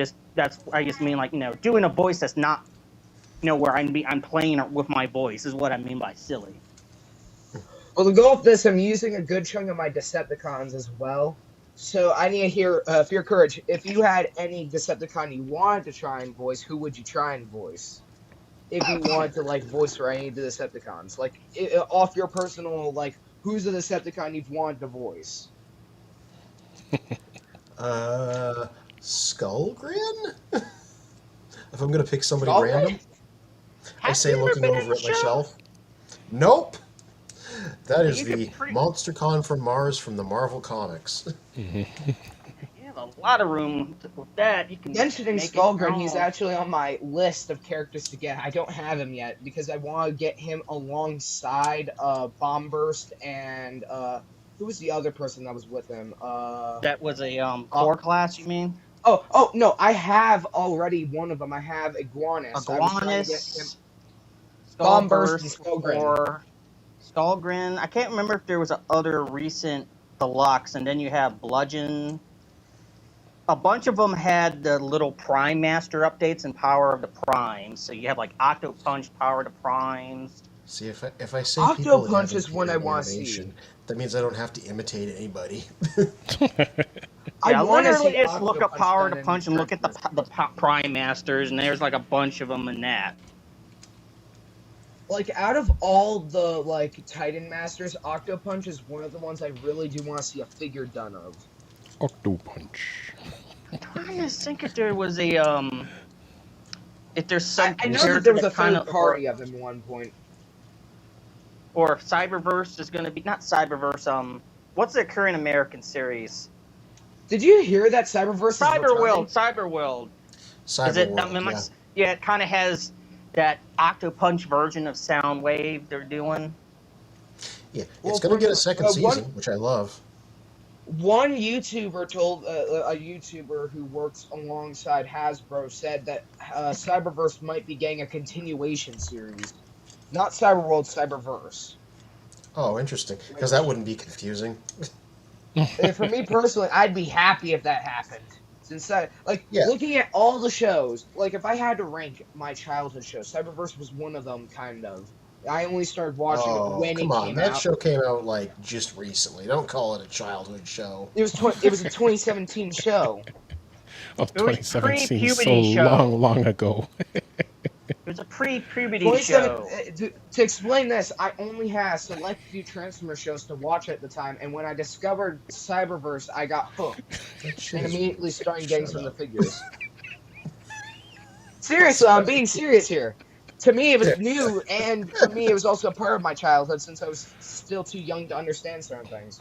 I just mean like doing a voice that's not where I'm playing with my voice is what I mean by silly. Well, to go with this, I'm using a good chunk of my Decepticons as well. So I need to hear, Fear Courage, if you had any Decepticon you wanted to try and voice, who would you try and voice? If you wanted to, like, voice for any of the Decepticons. Like, off your personal, like, who's the Decepticon you've wanted to voice? Skullgrin? If I'm gonna pick somebody Skullgrin? random, I Have say you ever looking been over in at the my show? shelf. Nope. That is You could the pre- MonsterCon from Mars from the Marvel Comics. You have a lot of room with that. You can Mentioning make it your Skullgrin, he's own. actually on my list of characters to get. I don't have him yet because I want to get him alongside Bombburst and who was the other person that was with him? That was a core class, you mean? Oh no, I have already one of them. I have Iguanus. I was trying to get him. Iguanus, Bombburst and Skullburst, Skullgrin. or Skullgrin. I can't remember if there was a other recent deluxe, and then you have Bludgeon. A bunch of them had the little Prime Master updates and Power of the Primes. So you have like Octo Punch, Power of the Primes. See, if I say Octo people that Punch have is one I inferior wanna see. animation, that means I don't have to imitate anybody. Yeah, wanna literally see just look Octo up Power of done the in Punch and look at the Christmas. Prime Masters, and there's like a bunch of them in that. Like out of all the like Titan Masters, Octo Punch is one of the ones I really do want to see a figure done of. Octo Punch. I'm trying to think if there was a if there's some I know character that there was a kind third party of him at one point. or if Cyberverse is going to be not Cyberverse. What's the current American series? Did you hear that Cyberverse is returning? Cyberworld. Is it? Cyberworld, Yeah, it kind of has that Octo Punch version of Soundwave they're doing. yeah. Well, It's gonna get a second one- season, which I love. One YouTuber told a YouTuber who works alongside Hasbro said that Cyberverse might be getting a continuation series, not Cyberworld, Cyberverse. Oh, interesting. Because that wouldn't be confusing. And for me personally, I'd be happy if that happened. Since Yeah. looking at all the shows, like if I had to rank my childhood shows, Cyberverse was one of them, kind of. I only started watching it Oh, when come it on. came That out. show came out like just recently. Don't call it a childhood show. It was it was a 2017 show. Of It was 2017, so pre-puberty show. long ago. It was a pre-puberty 27 show. to explain this, I only had select few Transformer shows to watch at the time, and when I discovered Cyberverse, I got hooked That shit and is- immediately started getting Shut some of up. the figures. Seriously, I'm being serious here. To me, it was new, and for me, it was also a part of my childhood since I was still too young to understand certain things.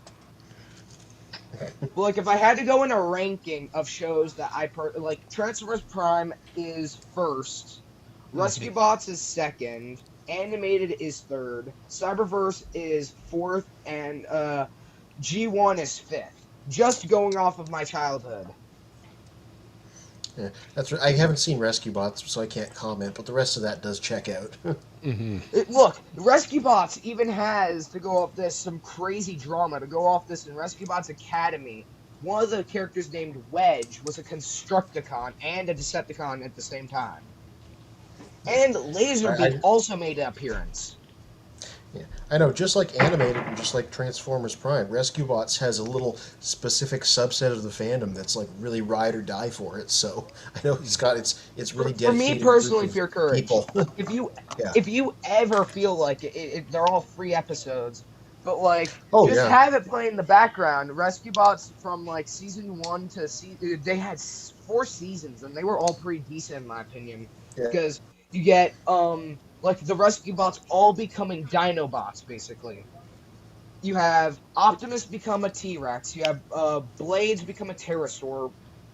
But, like, if I had to go in a ranking of shows that like, Transformers Prime is first, Rescue Bots is second, Animated is third, Cyberverse is fourth, and G1 is fifth. Just going off of my childhood. Yeah, that's I haven't seen Rescue Bots, so I can't comment. But the rest of that does check out. Look, Rescue Bots even has, to go off this, some crazy drama. To go off this, in Rescue Bots Academy, one of the characters named Wedge was a Constructicon and a Decepticon at the same time. And Laserbeak I- also made an appearance. Yeah, I know. Just like animated, and just like Transformers Prime, Rescue Bots has a little specific subset of the fandom that's like really ride or die for it. So I know he's got it's really For dedicated. me personally, group of Fear Courage. people. If you Yeah. if you ever feel like they're all free episodes, but like Oh, just yeah. have it play in the background. Rescue Bots from like season 1 to they had 4 seasons and they were all pretty decent in my opinion, Yeah. because you get like the Rescue Bots all becoming Dinobots basically. You have Optimus become a T-Rex. You have Blades become a Pterosaur.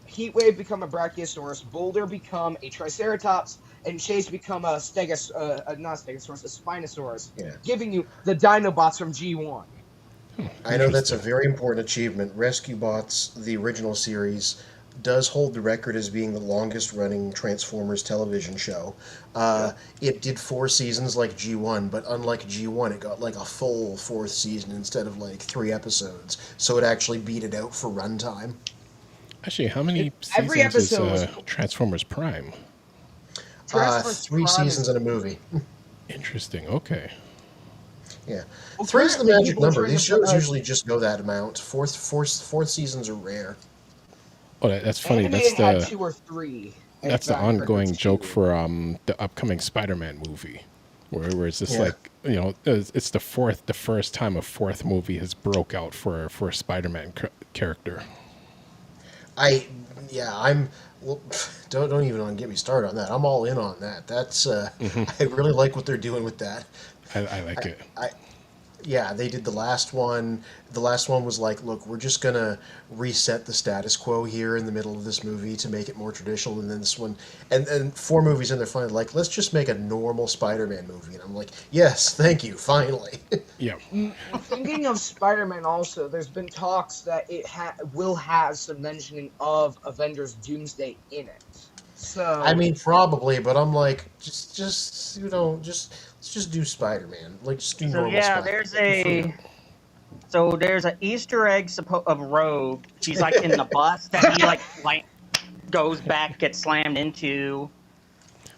Heatwave become a Brachiosaurus. Boulder become a Triceratops. And Chase become a not Stegosaurus, a Spinosaurus. Yeah. Giving you the Dinobots from G1. I know that's a very important achievement. Rescue Bots, the original series, does hold the record as being the longest running Transformers television show. It did 4 seasons like G1, but unlike G1, it got like a full 4th season instead of like 3 episodes. So it actually beat it out for runtime. Actually, how many Every seasons is episode was- Transformers Prime? Transformers 3 Prime seasons is- and a movie. Interesting. Okay. Yeah. Well, 3 is the currently magic people are number. trying These to put, shows usually just go that amount. Fourth seasons are rare. Oh, that's funny. Animated That's had the 2 or 3. that's the If I'm correct, ongoing it's joke 2. for the upcoming Spider-Man movie, where it's just Yeah. like, you know, it's the first time a 4th movie has broke out for a Spider-Man character. I'm well, don't even get me started on that. I'm all in on that. That's I really like what they're doing with that. I like it. Yeah, they did the last one. The last one was like, look, we're just gonna reset the status quo here in the middle of this movie to make it more traditional. And then this one, and 4 movies in there, finally like, let's just make a normal Spider-Man movie. And I'm like, yes, thank you, finally. Yeah. Thinking of Spider-Man also, there's been talks that it will have some mentioning of Avengers Doomsday in it. So I mean, probably, but I'm like, just let's just do Spider-Man. Like, just do So normal yeah, Spider-Man. there's an Easter egg of Rogue. She's like in the bus that he like goes back, gets slammed into.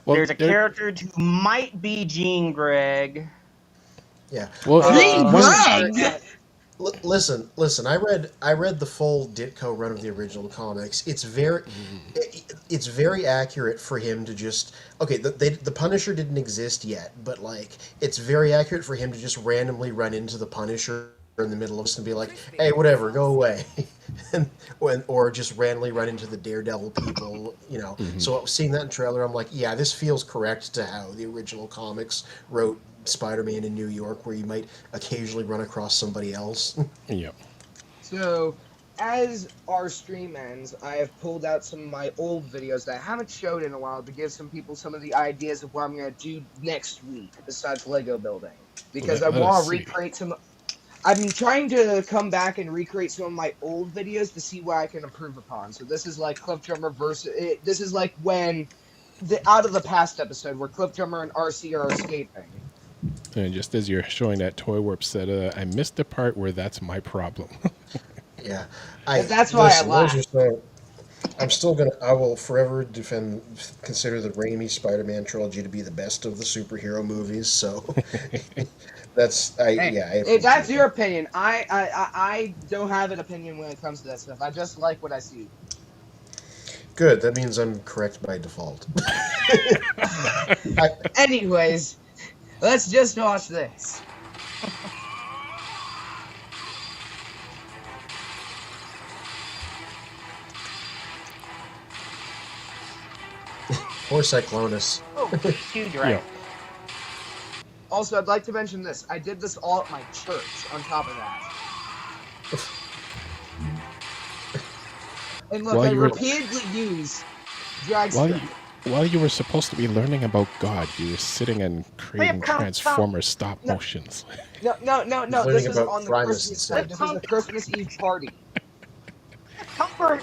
Well, There's a character who might be Jean Greg. Yeah. Well, Listen. I read the full Ditko run of the original comics. It's very accurate for him to just the Punisher didn't exist yet, but like it's very accurate for him to just randomly run into the Punisher in the middle of us and be like, "Hey, whatever, go away," or just randomly run into the Daredevil people. You know. So seeing that in trailer, I'm like, yeah, this feels correct to how the original comics wrote Spider-Man in New York, where you might occasionally run across somebody else. yeah. So, as our stream ends, I have pulled out some of my old videos that I haven't showed in a while to give some people some of the ideas of what I'm going to do next week, besides Lego building. Because Let I us want to see. recreate some... I'm trying to come back and recreate some of my old videos to see what I can improve upon. So this is like Cliff Drummer versus... This is like when... Out of the Past episode, where Cliff Drummer and RC are escaping. And just as you're showing that, Toy Warp said, I missed the part where that's my problem. Yeah, That's why I laughed. I will forever consider the Raimi Spider-Man trilogy to be the best of the superhero movies. So that's If that's your opinion, I don't have an opinion when it comes to that stuff. I just like what I see. Good. That means I'm correct by default. Anyways, let's just watch this. Or Cyclonus. Oh, huge right. Yeah. Also, I'd like to mention this. I did this all at my church on top of that. And look, While I you were- repeatedly use drag While strip. while you were supposed to be learning about God, you were sitting and creating come, Transformers stop motions. No. Learning This is about on the Primus Christmas instead. Eve. This is a Christmas Eve party. Comfort.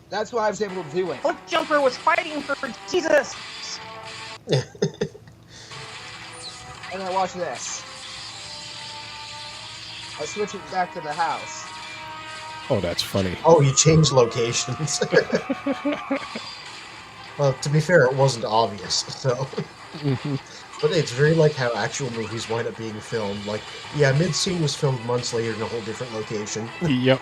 That's why I was able to do it. Cliff Jumper was fighting for Jesus. And then watch this. I switch it back to the house. Oh, that's funny. Oh, you changed locations. Well, to be fair, it wasn't obvious, so. But it's very like how actual movies wind up being filmed. Like, yeah, mid-scene was filmed months later in a whole different location. Yep.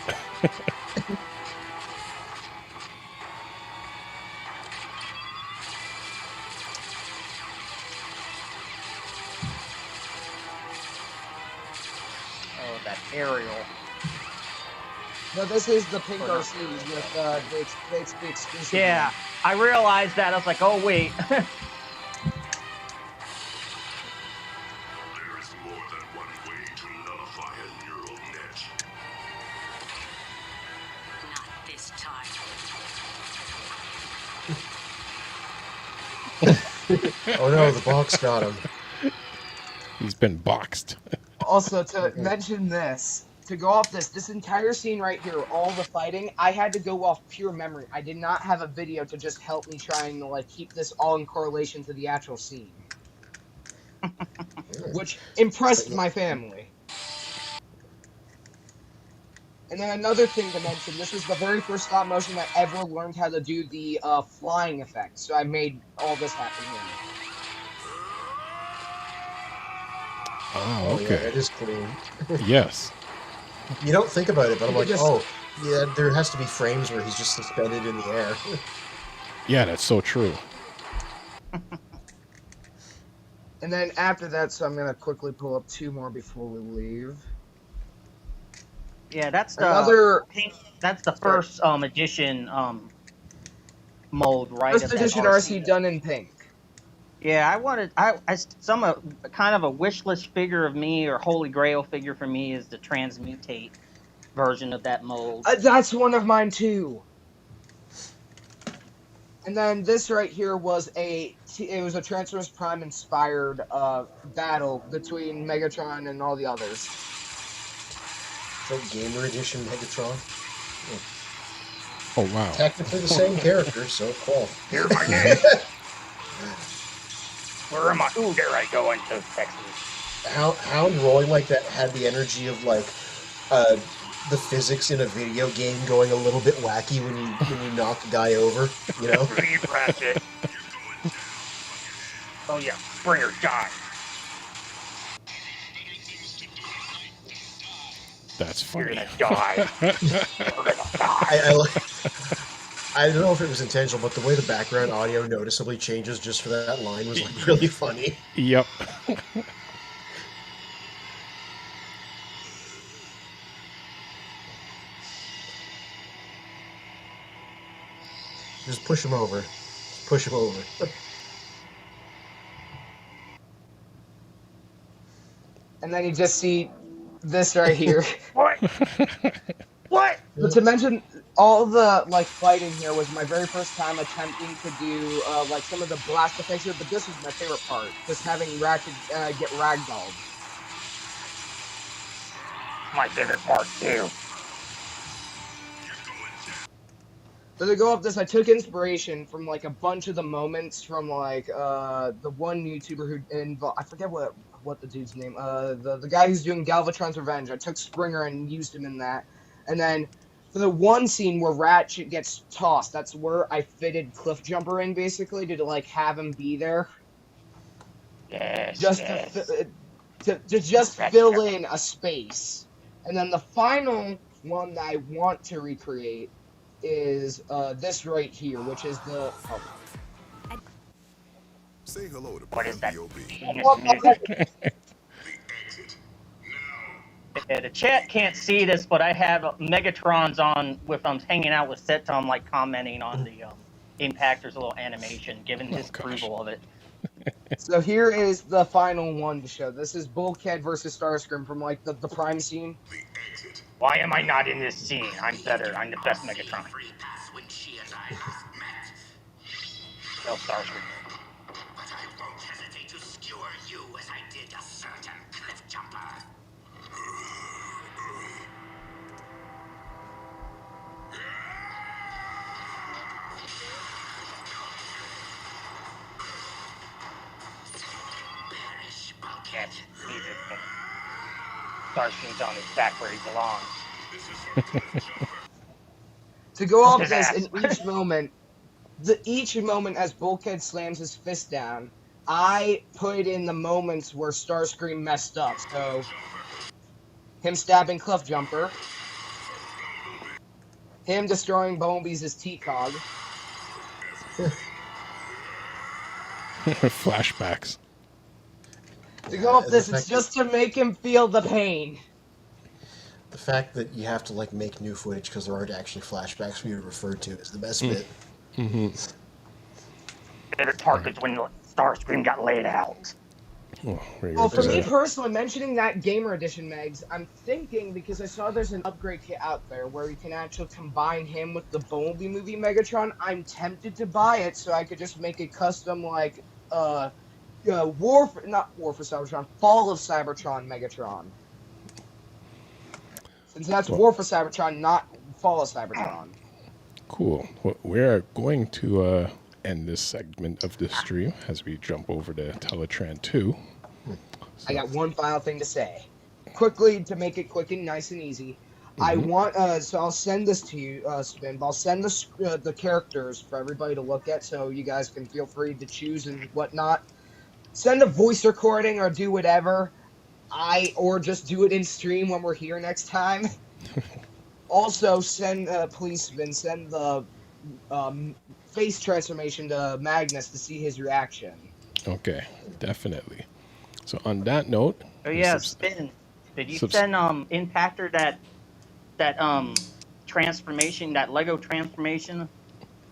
Oh, that aerial. No, this is the pink RC with the exclusive. Yeah, I realized that. I was like, oh wait. There's more than one way to nullify a neural net. Not this time. Oh no, the box got him. He's been boxed. Also, to mention this, to go off this entire scene right here, all the fighting, I had to go off pure memory. I did not have a video to just help me trying to like keep this all in correlation to the actual scene, which impressed my family. And then another thing to mention, this was the very first stop motion I ever learned how to do the flying effect, so I made all this happen here. Oh, Oh, yeah, okay. it is clean. Yes. You don't think about it, but I'm You like, just- oh, yeah, there has to be frames where he's just suspended in the air. Yeah, that's so true. And then after that, so I'm gonna quickly pull up two more before we leave. Yeah, that's the Another That's the first edition mode, right? first of that edition RC done in pink. Yeah, kind of a wish list figure of me or holy grail figure for me is the transmutate version of that mold. That's one of mine too. And then this right here was it was a Transformers Prime inspired battle between Megatron and all the others. So Gamer Edition Megatron. Oh, wow. Technically the same character, so cool. Here's my name. Where am I? Ooh, there I go into Texas. Hound rolling like that had the energy of like the physics in a video game going a little bit wacky when you knock a guy over, you know? Reed Ratchet. Oh yeah, Springer die. That's You're funny. gonna die. You're gonna die. I don't know if it was intentional, but the way the background audio noticeably changes just for that line was like really funny. Yep. Just push him over. Just push him over. And then you just see this right here. What? What? But to mention, all the like fighting here was my very first time attempting to do like some of the blast effects here, but this was my favorite part, just having Ratchet get ragdolled. My favorite part too. So to go off this, I took inspiration from like a bunch of the moments from like the one YouTuber who involved, I forget what the dude's name, the guy who's doing Galvatron's Revenge. I took Springer and used him in that, and then for the one scene where Ratchet gets tossed, that's where I fitted Cliff Jumper in basically to like have him be there, Yes. just yes. to just fill in a space. And then the final one that I want to recreate is this right here, which is the. Oh. Say hello to What is that? B.O.B. Penis music. Yeah, the chat can't see this, but I have Megatron's on with hanging out with Setom, like commenting on the Impactor's little animation, giving his gosh. approval of it. So here is the final one to show. This is Bulkhead versus Starscream from like the Prime scene. Why am I not in this scene? I'm better. I'm the best Megatron. When she and I last met, No Starscream. but I won't hesitate to skewer you as I did a certain cliff jumper. Yeah, he's just Starscream's on his back where he belongs. To go off His this, ass. in each moment as Bulkhead slams his fist down, I put in the moments where Starscream messed up. So, him stabbing Clef Jumper, him destroying Bumblebee's T-Cog, Flashbacks. to go off the this, it's fact just to make him feel the pain. The fact that you have to like make new footage because there aren't actually flashbacks we referred to is the best bit. Favorite part is when Starscream got laid out. Oh, Well, for me personally, mentioning that Gamer Edition, Megs, I'm thinking, because I saw there's an upgrade kit out there where you can actually combine him with the Bumblebee movie Megatron. I'm tempted to buy it so I could just make a custom, like, not War for Cybertron, Fall of Cybertron Megatron. Since that's War for Cybertron, not Fall of Cybertron. Cool. Well, we're going to end this segment of the stream as we jump over to Teletran 2. I got one final thing to say. Quickly, to make it quick and nice and easy, I want, so I'll send this to you, Spin, but I'll send the characters for everybody to look at so you guys can feel free to choose and whatnot. Send a voice recording or do whatever. Or just do it in stream when we're here next time. Also, please, Spin, send the face transformation to Magnus to see his reaction. Okay, definitely. So on that note, Oh yeah, Spin. Did you send Impactor that transformation, that Lego transformation,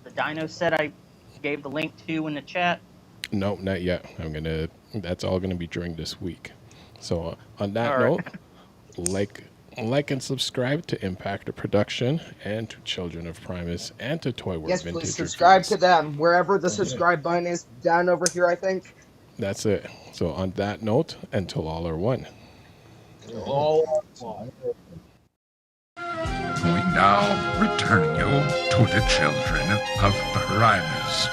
the Dino set I gave the link to in the chat? No, not yet. That's all gonna be during this week. So on that note, like and subscribe to Impactor Production and to Children of Primus and to Toy World Yes, Vintage please subscribe Reviews. to them wherever the subscribe button is down over here, I think. That's it. So on that note, until all are one. Oh, one. We now return you to the Children of Primus.